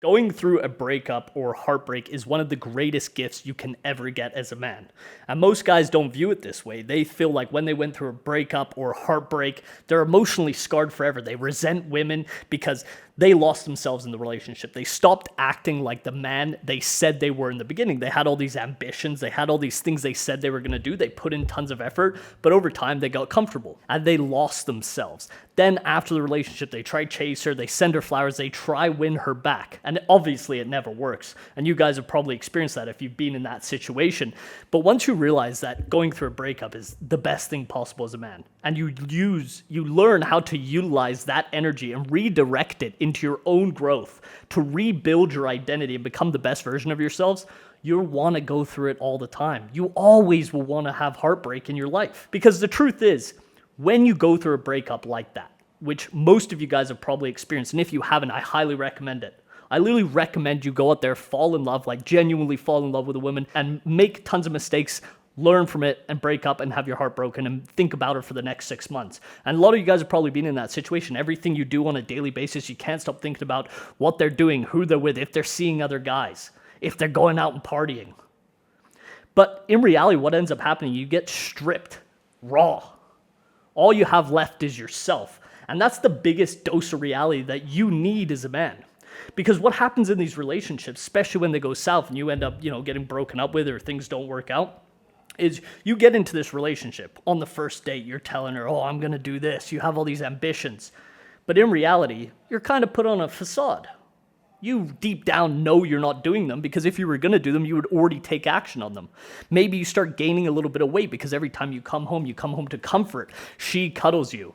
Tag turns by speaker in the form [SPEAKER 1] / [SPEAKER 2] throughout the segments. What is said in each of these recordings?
[SPEAKER 1] Going through a breakup or heartbreak is one of the greatest gifts you can ever get as a man. And most guys don't view it this way. They feel like when they went through a breakup or heartbreak, they're emotionally scarred forever. They resent women because they lost themselves in the relationship. They stopped acting like the man they said they were in the beginning. They had all these ambitions. They had all these things they said they were going to do. They put in tons of effort, but over time they got comfortable and they lost themselves. Then after the relationship, they try chase her, they send her flowers, they try win her back. And obviously it never works. And you guys have probably experienced that if you've been in that situation. But once you realize that going through a breakup is the best thing possible as a man, and you learn how to utilize that energy and redirect it into your own growth to rebuild your identity and become the best version of yourselves, you'll want to go through it all the time. You always will want to have heartbreak in your life. Because the truth is, when you go through a breakup like that, which most of you guys have probably experienced, and if you haven't, I highly recommend it. I literally recommend you go out there, fall in love, like genuinely fall in love with a woman and make tons of mistakes, learn from it and break up and have your heart broken and think about it for the next 6 months. And a lot of you guys have probably been in that situation. Everything you do on a daily basis, you can't stop thinking about what they're doing, who they're with, if they're seeing other guys, if they're going out and partying. But in reality, what ends up happening, you get stripped raw. All you have left is yourself. And that's the biggest dose of reality that you need as a man. Because what happens in these relationships, especially when they go south and you end up, getting broken up with or things don't work out, is you get into this relationship. On the first date, you're telling her, oh, I'm going to do this. You have all these ambitions. But in reality, you're kind of put on a facade. You deep down know you're not doing them, because if you were going to do them, you would already take action on them. Maybe you start gaining a little bit of weight because every time you come home to comfort. She cuddles you.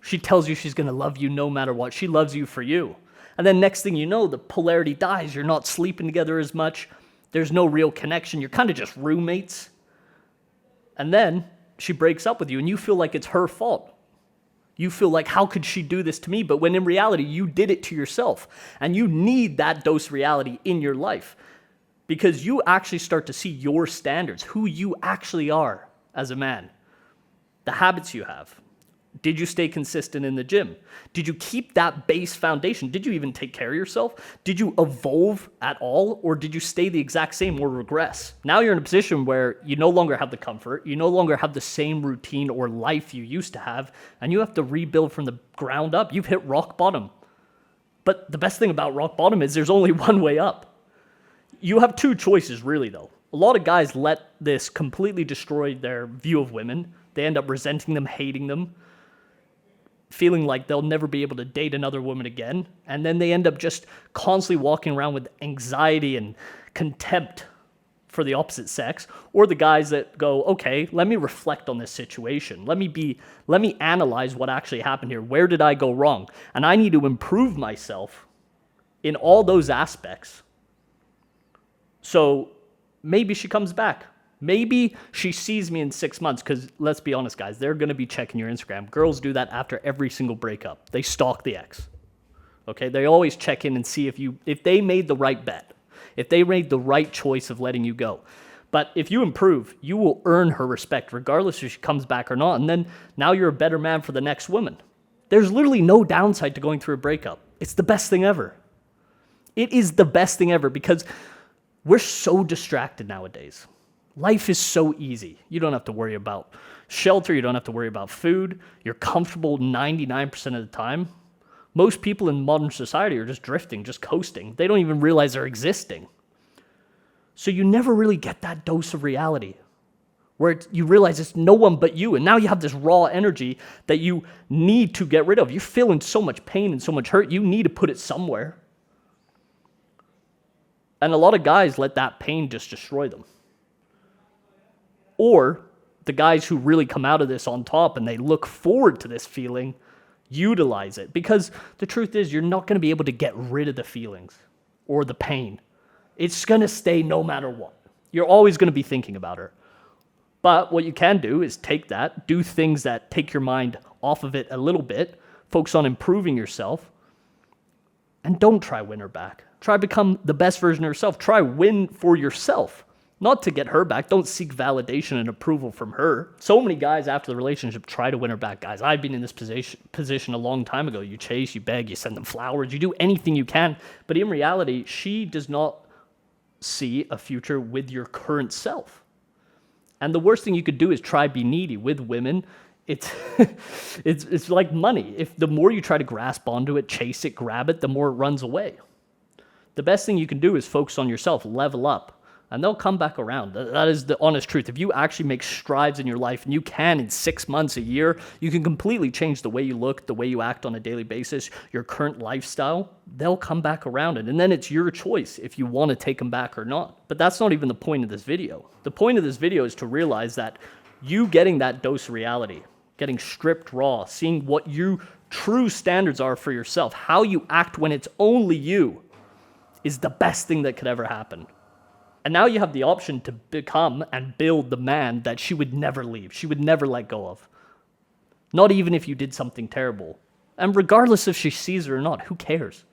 [SPEAKER 1] She tells you she's going to love you no matter what. She loves you for you. And then next thing you know, the polarity dies. You're not sleeping together as much. There's no real connection. You're kind of just roommates. And then she breaks up with you and you feel like it's her fault. You feel like, how could she do this to me? But when in reality, you did it to yourself. And you need that dose of reality in your life, because you actually start to see your standards, who you actually are as a man, the habits you have. Did you stay consistent in the gym? Did you keep that base foundation? Did you even take care of yourself? Did you evolve at all? Or did you stay the exact same or regress? Now you're in a position where you no longer have the comfort. You no longer have the same routine or life you used to have. And you have to rebuild from the ground up. You've hit rock bottom. But the best thing about rock bottom is there's only one way up. You have two choices, really, though. A lot of guys let this completely destroy their view of women. They end up resenting them, hating them, feeling like they'll never be able to date another woman again. And then they end up just constantly walking around with anxiety and contempt for the opposite sex. Or the guys that go, okay, let me reflect on this situation. Let me analyze what actually happened here. Where did I go wrong? And I need to improve myself in all those aspects. So maybe she comes back. Maybe she sees me in 6 months, because let's be honest, guys, they're going to be checking your Instagram. Girls do that after every single breakup. They stalk the ex. Okay? They always check in and see if they made the right bet, if they made the right choice of letting you go. But if you improve, you will earn her respect, regardless if she comes back or not. And then now you're a better man for the next woman. There's literally no downside to going through a breakup. It's the best thing ever. It is the best thing ever, because we're so distracted nowadays. Life is so easy. You don't have to worry about shelter. You don't have to worry about food. You're comfortable 99% of the time. Most people in modern society are just drifting, just coasting. They don't even realize they're existing. So you never really get that dose of reality where you realize it's no one but you. And now you have this raw energy that you need to get rid of. You're feeling so much pain and so much hurt. You need to put it somewhere. And a lot of guys let that pain just destroy them. Or the guys who really come out of this on top and they look forward to this feeling, utilize it. Because the truth is, you're not going to be able to get rid of the feelings or the pain. It's going to stay no matter what. You're always going to be thinking about her. But what you can do is take that, do things that take your mind off of it a little bit, focus on improving yourself, and don't try win her back. Try become the best version of yourself. Try win for yourself. Not to get her back. Don't seek validation and approval from her. So many guys after the relationship try to win her back. Guys, I've been in this position a long time ago. You chase, you beg, you send them flowers, you do anything you can. But in reality, she does not see a future with your current self. And the worst thing you could do is try be needy with women. It's it's like money. If the more you try to grasp onto it, chase it, grab it, the more it runs away. The best thing you can do is focus on yourself, level up, and they'll come back around. That is the honest truth. If you actually make strides in your life, and you can in 6 months, a year, you can completely change the way you look, the way you act on a daily basis, your current lifestyle, they'll come back around it. And then it's your choice if you want to take them back or not. But that's not even the point of this video. The point of this video is to realize that you getting that dose of reality, getting stripped raw, seeing what your true standards are for yourself, how you act when it's only you, is the best thing that could ever happen. And now you have the option to become and build the man that she would never leave. She would never let go of. Not even if you did something terrible. And regardless if she sees it or not, who cares?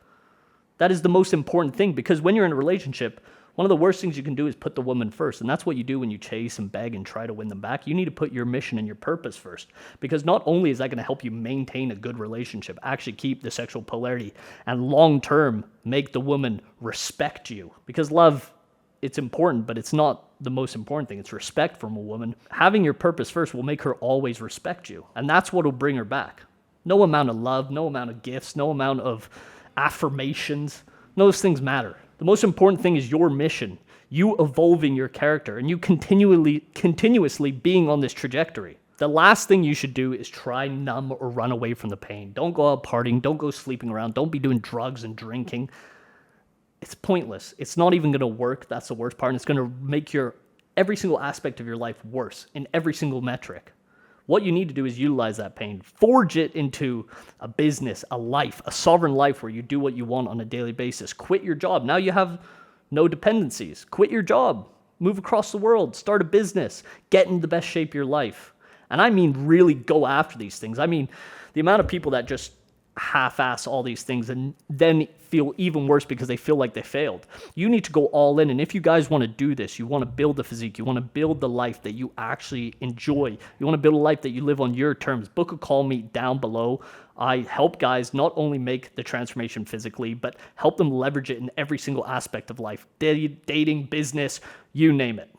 [SPEAKER 1] That is the most important thing, because when you're in a relationship, one of the worst things you can do is put the woman first. And that's what you do when you chase and beg and try to win them back. You need to put your mission and your purpose first. Because not only is that going to help you maintain a good relationship, actually keep the sexual polarity, and long term make the woman respect you. Because love, it's important, but it's not the most important thing. It's respect from a woman. Having your purpose first will make her always respect you. And that's what will bring her back. No amount of love, no amount of gifts, no amount of affirmations. Those things matter. The most important thing is your mission, you evolving your character, and you continuously being on this trajectory. The last thing you should do is try numb or run away from the pain. Don't go out partying, don't go sleeping around, don't be doing drugs and drinking. It's pointless. It's not even going to work. That's the worst part. And it's going to make every single aspect of your life worse in every single metric. What you need to do is utilize that pain, forge it into a business, a life, a sovereign life where you do what you want on a daily basis. Quit your job. Now you have no dependencies. Quit your job. Move across the world. Start a business. Get in the best shape of your life. And I mean really go after these things. I mean, the amount of people that just half-ass all these things and then feel even worse because they feel like they failed. You need to go all in. And if you guys want to do this, you want to build the physique, you want to build the life that you actually enjoy, you want to build a life that you live on your terms, book a call me down below. I help guys not only make the transformation physically, but help them leverage it in every single aspect of life. Dating, business, you name it.